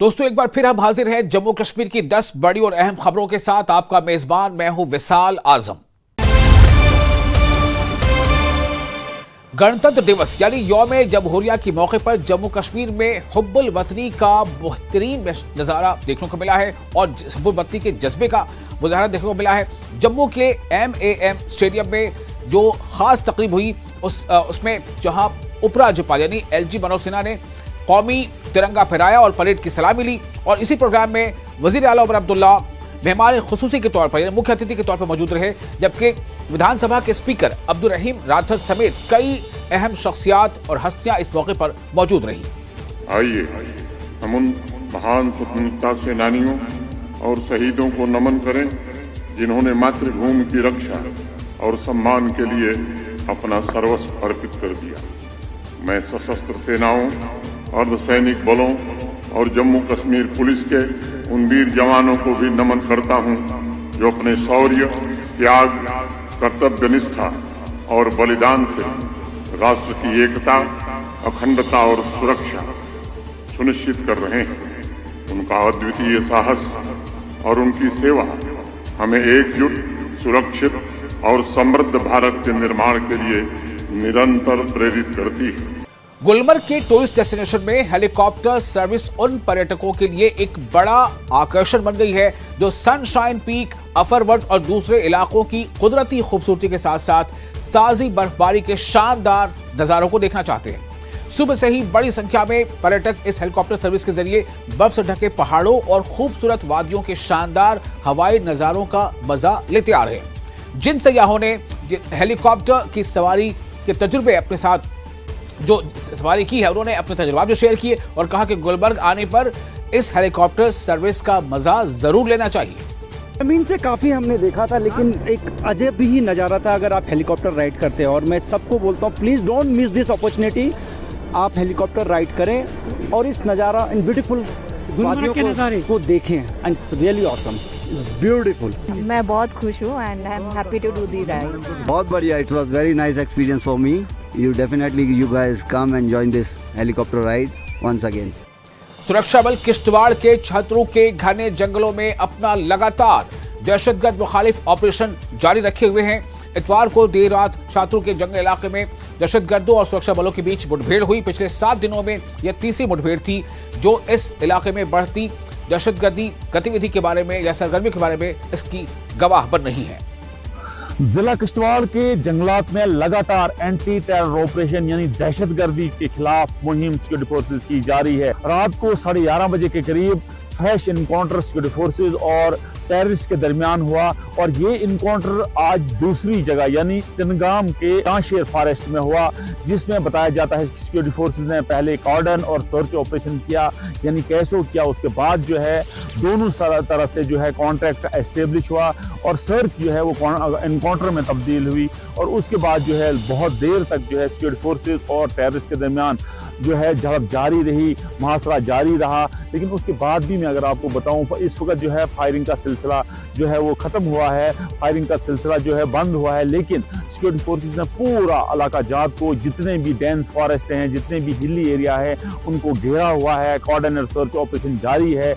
दोस्तों एक बार फिर हम हाजिर हैं जम्मू कश्मीर की 10 बड़ी और अहम खबरों के साथ। आपका मेजबान मैं हूं विशाल आजम। गणतंत्र दिवस यानी यौम जमहूरिया के मौके पर जम्मू कश्मीर में हुब्बुल वतनी का बेहतरीन नजारा देखने को मिला है और हुब्बुल वतनी के जज्बे का मुजाहरा देखने को मिला है। जम्मू के MAM स्टेडियम में जो खास तकरीब हुई उसमें जहां उपराज्यपाल यानी LG मनोज सिन्हा ने कौमी तिरंगा फहराया और परेड की सलामी ली। और इसी प्रोग्राम में वजीर आला उमर अब्दुल्ला मेहमान खुसूसी के तौर पर यानी मुख्य अतिथि के तौर पर मौजूद रहे, जबकि विधानसभा के स्पीकर अब्दुल रहीम राठौर समेत कई अहम शख्सियात और हस्तियां इस मौके पर मौजूद रही। आइए हम उन महान स्वतंत्रता सेनानियों और शहीदों को नमन करें जिन्होंने मातृभूमि की रक्षा और सम्मान के लिए अपना सर्वस्व अर्पित कर दिया। मैं सशस्त्र सेनाओं, अर्धसैनिक बलों और जम्मू कश्मीर पुलिस के उन वीर जवानों को भी नमन करता हूं जो अपने शौर्य, त्याग, कर्तव्य निष्ठा और बलिदान से राष्ट्र की एकता, अखंडता और सुरक्षा सुनिश्चित कर रहे हैं। उनका अद्वितीय साहस और उनकी सेवा हमें एकजुट, सुरक्षित और समृद्ध भारत के निर्माण के लिए निरंतर प्रेरित करती है। गुलमर्ग के टूरिस्ट डेस्टिनेशन में हेलीकॉप्टर सर्विस उन पर्यटकों के लिए एक बड़ा आकर्षण बन गई है जो सनशाइन पीक, अफरवर्ड और दूसरे इलाकों की कुदरती खूबसूरती के साथ साथ ताजी बर्फबारी के शानदार नजारों को देखना चाहते हैं। सुबह से ही बड़ी संख्या में पर्यटक इस हेलीकॉप्टर सर्विस के जरिए बर्फ से ढके पहाड़ों और खूबसूरत वादियों के शानदार हवाई नजारों का मजा लेते आ रहे हैं। जिन सयाहों ने हेलीकॉप्टर की सवारी के तजुर्बे अपने साथ जो सवारी की है उन्होंने अपने तजुर्बा जो शेयर किए और कहा कि गुलमर्ग आने पर इस हेलीकॉप्टर सर्विस का मजा जरूर लेना चाहिए। जमीन से काफ़ी हमने देखा था, लेकिन एक अजब ही नज़ारा था अगर आप हेलीकॉप्टर राइड करते हैं। और मैं सबको बोलता हूँ please don't miss this opportunity. आप हेलीकॉप्टर राइड करें और इस नज़ारा इन ब्यूटीफुल वादियों को देखें and it's really awesome, beautiful. मैं बहुत खुश हूँ and I am happy to do the ride. बहुत बढ़िया, it was very nice experience for me. You guys come and join this helicopter ride once again. सुरक्षा बल किश्तवाड़ के छतरू के घने जंगलों में अपना लगातार दहशतगर्द मुखालिफ ऑपरेशन जारी रखे हुए हैं। इतवार को देर रात छतरू के जंगल इलाके में दहशतगर्दों और सुरक्षा बलों के बीच मुठभेड़ हुई। पिछले 7 दिनों में यह तीसरी मुठभेड़ थी जो इस इलाके में बढ़ती दहशतगर्दी गतिविधि के बारे में या सरगर्मी के बारे में इसकी गवाह बन रही है। जिला किश्तवाड़ के जंगलात में लगातार एंटी टेरर ऑपरेशन यानी दहशतगर्दी के खिलाफ मुहिम सिक्योरिटी फोर्सेज की जारी है। रात को 11:30 बजे के करीब फ्रेश इनकाउंटर सिक्योरिटी फोर्सेज और टेररिस्ट के दरमियान हुआ और ये इनकाउंटर आज दूसरी जगह यानी चिनगाम के कांशेर फॉरेस्ट में हुआ, जिसमें बताया जाता है कि सिक्योरिटी फोर्सेज ने पहले कॉर्डन और सर्च ऑपरेशन किया यानी कैसो किया। उसके बाद जो है दोनों तरह से जो है कॉन्ट्रैक्ट एस्टेब्लिश हुआ और सर्च जो है वो इनकाउंटर में तब्दील हुई और उसके बाद जो है बहुत देर तक जो है सिक्योरिटी फोर्सेज और टेररिस्ट के दरमियान जो है झड़प जारी रही, मुहासरा जारी रहा। लेकिन उसके बाद भी मैं अगर आपको बताऊं इस वक्त जो है फायरिंग का सिलसिला जो है वो खत्म हुआ है, फायरिंग का सिलसिला जो है बंद हुआ है। लेकिन सिक्योरिटी फोर्सेस ने पूरा इलाका जात को, जितने भी डेंस फॉरेस्ट हैं, जितने भी हिली एरिया है, उनको घेरा हुआ है। कॉर्डन और सर्च ऑपरेशन जारी है।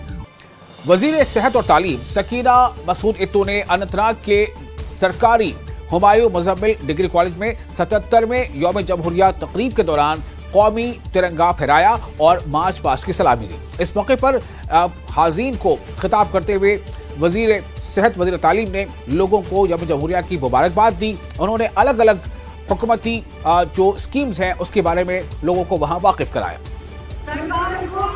वजीर सेहत और तालीम सकीना मसूद इत्तू ने अनंतनाग के सरकारी हुमायूं मुजम्मिल डिग्री कॉलेज में 77वें यौम जमहूरिया तकरीब के दौरान कौमी तिरंगा फहराया और मार्च पास्ट की सलामी दी। इस मौके पर हाज़रीन को खिताब करते हुए वजीर सेहत, वजीर तालीम ने लोगों को यौम जमहूरिया की मुबारकबाद दी। उन्होंने अलग अलग हुकूमती जो स्कीम्स हैं उसके बारे में लोगों को वहां वाकिफ कराया। सरकार को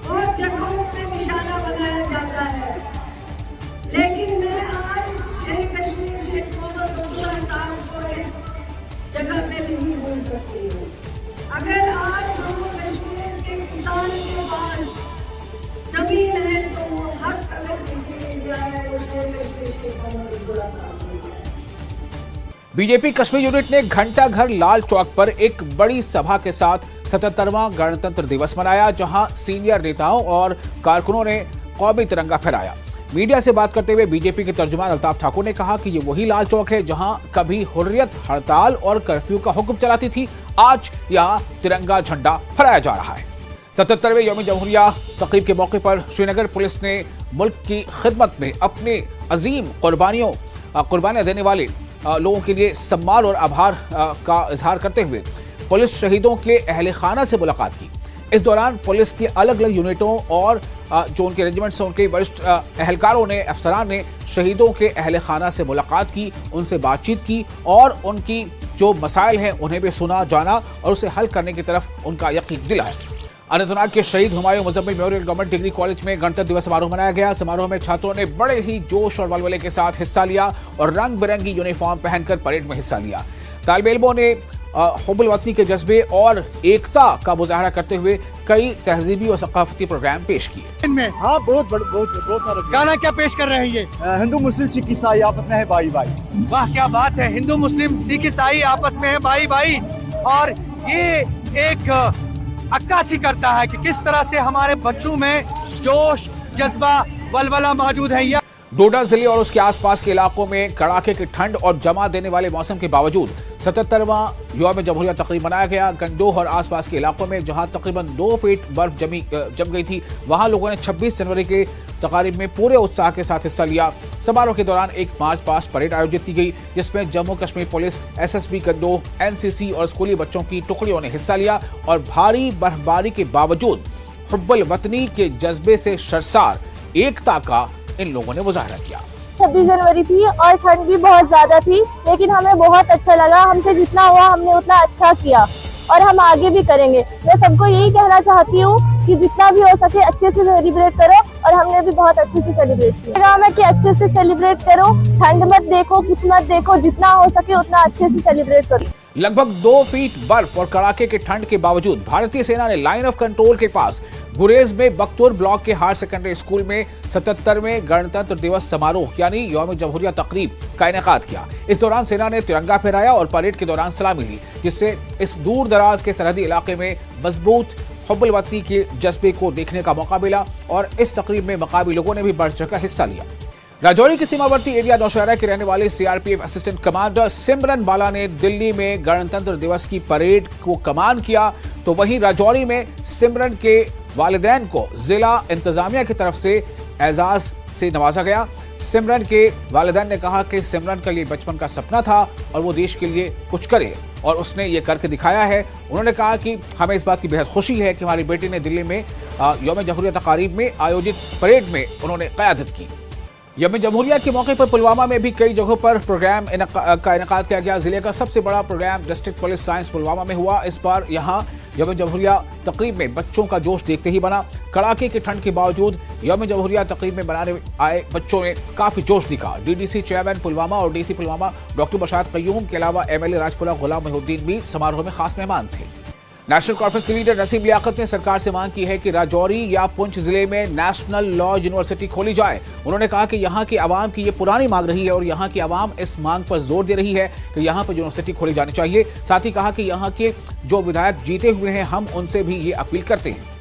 बहुत जगहों पे निशाना बनाया जाता है, लेकिन मैं आज शेख कश्मीर शेख मोहम्मद अब्दुल्ला साहब को इस जगह पे नहीं भूल सकती हूँ। अगर आज जम्मू कश्मीर के किसान के पास जमीन है तो वो हक अगर किसी ने दिया है वो शेख कश्मीर शेख मोहम्मद अब्दुल्ला साहब ने दिया है। बीजेपी कश्मीर यूनिट ने घंटाघर लाल चौक पर एक बड़ी सभा के साथ 77वां गणतंत्र दिवस मनाया, जहां सीनियर नेताओं और कारकुनों ने कौमी तिरंगा फहराया। मीडिया से बात करते हुए बीजेपी के तर्जुमान अल्ताफ ठाकुर ने कहा कि ये वही लाल चौक है जहां कभी हुर्रियत हड़ताल और कर्फ्यू का हुक्म चलाती थी। आज यहां तिरंगा झंडा फहराया जा रहा है। 77वें यौम जमहूरिया तकरीब के मौके पर श्रीनगर पुलिस ने मुल्क की खिदमत में अपने अजीम कुर्बानियां देने वाले लोगों के लिए सम्मान और आभार का इजहार करते हुए पुलिस शहीदों के अहले खाना से मुलाकात की। इस दौरान पुलिस के अलग अलग यूनिटों और जो उनके रेजिमेंट्स हैं उनके वरिष्ठ अहलकारों ने, अफसरान ने शहीदों के अहले खाना से मुलाकात की, उनसे बातचीत की और उनकी जो मसाइल हैं उन्हें भी सुना, जाना और उसे हल करने की तरफ उनका यकीन दिलाया। अनंतनाग के शहीद Humayun Muzammil memorial government degree college में गणतंत्र दिवस समारोह मनाया गया। समारोह में छात्रों ने बड़े ही जोश और वलवले के साथ हिस्सा लिया और रंग बिरंगी यूनिफॉर्म पहनकर परेड में हिस्सा लिया। तालिबे इल्मों ने हुब्बुल वतनी के जज्बे और एकता का मुजाहरा करते हुए कई तहजीबी और सकाफती प्रोग्राम पेश किए। इनमें हाँ बहुत सारे गाना क्या पेश कर रहे हैं ये हिंदू मुस्लिम सिख ईसाई आपस में है भाई भाई। वाह क्या बात है, हिंदू मुस्लिम सिख ईसाई आपस में है भाई भाई। और ये एक अक्कासी करता है कि किस तरह से हमारे बच्चों में जोश, जज्बा, वलवला मौजूद है। डोडा जिले और उसके आसपास के इलाकों में कड़ाके की ठंड और जमा देने वाले मौसम के बावजूद 77वां यौम जमहूरिया तकरीब मनाया गया। गंडोह और आसपास के इलाकों में जहां तकरीबन 2 फीट बर्फ जम गई थी, वहां लोगों ने 26 जनवरी के तकारीब में पूरे उत्साह के साथ हिस्सा लिया। समारोह के दौरान एक मार्च पास्ट परेड आयोजित की गई जिसमें Jammu Kashmir police, SSB Gandoh, NCC और स्कूली बच्चों की टुकड़ियों ने हिस्सा लिया और भारी बर्फबारी के बावजूद हुब्बुल वतनी के जज्बे से सरसार एकता का इन लोगों ने मुजाहरा किया। 26 जनवरी थी और ठंड भी बहुत ज्यादा थी, लेकिन हमें बहुत अच्छा लगा। हमसे जितना हुआ हमने उतना अच्छा किया और हम आगे भी करेंगे। मैं सबको यही कहना चाहती हूँ कि जितना भी हो सके अच्छे से सेलिब्रेट करो और हमने भी बहुत अच्छे से सेलिब्रेट किया। काम है कि अच्छे से सेलिब्रेट करो, ठंड मत देखो, कुछ मत देखो, जितना हो सके उतना अच्छे से सेलिब्रेट करो। लगभग 2 फीट बर्फ और कड़ाके के ठंड के बावजूद भारतीय सेना ने लाइन ऑफ कंट्रोल के पास गुरेज में बख्तौर ब्लॉक के हायर सेकेंडरी स्कूल में 77वें गणतंत्र दिवस समारोह यानी यौम जमहूरिया तकरीब का इनेकाद किया। इस दौरान सेना ने तिरंगा फहराया और परेड के दौरान सलामी ली, जिससे इस दूर दराज के सरहदी इलाके में मजबूत हुब्बुल वतनी के जज्बे को देखने का मौका मिला और इस तकरीब में मकामी लोगों ने भी बढ़ चढ़कर हिस्सा लिया। राजौरी के सीमावर्ती एरिया नौशहरा के रहने वाले CRPF असिस्टेंट कमांडर सिमरन बाला ने दिल्ली में गणतंत्र दिवस की परेड को कमान किया, तो वहीं राजौरी में सिमरन के वालिदैन को जिला इंतजामिया की तरफ से एजाज से नवाजा गया। सिमरन के वालिदैन ने कहा कि सिमरन का ये बचपन का सपना था और वो देश के लिए कुछ करे और उसने ये करके दिखाया है। उन्होंने कहा कि हमें इस बात की बेहद खुशी है कि हमारी बेटी ने दिल्ली में यौम जमहूरिया तकारीब में आयोजित परेड में उन्होंने क़यादत की। यौम जमहूरिया के मौके पर पुलवामा में भी कई जगहों पर प्रोग्राम का इनेकाद किया गया। जिले का सबसे बड़ा प्रोग्राम डिस्ट्रिक्ट पुलिस साइंस पुलवामा में हुआ। इस बार यहां यौम जमहूरिया तकरीब में बच्चों का जोश देखते ही बना। कड़ाके की ठंड के बावजूद यौम जमहूरिया तकरीब में बनाने आए बच्चों ने काफी जोश दिखा। DDC चेयरमैन पुलवामा और DC पुलवामा डॉक्टर बशारत कय्यूम के अलावा MLA राजपुरा गुलाम मोहिउद्दीन भी समारोह में खास मेहमान थे। नेशनल कॉन्फ्रेंस के लीडर नसीम लियाकत ने सरकार से मांग की है कि राजौरी या पुंछ जिले में नेशनल लॉ यूनिवर्सिटी खोली जाए। उन्होंने कहा कि यहां की आवाम की ये पुरानी मांग रही है और यहां की आवाम इस मांग पर जोर दे रही है कि यहां पर यूनिवर्सिटी खोली जानी चाहिए। साथ ही कहा कि यहां के जो विधायक जीते हुए हैं हम उनसे भी ये अपील करते हैं।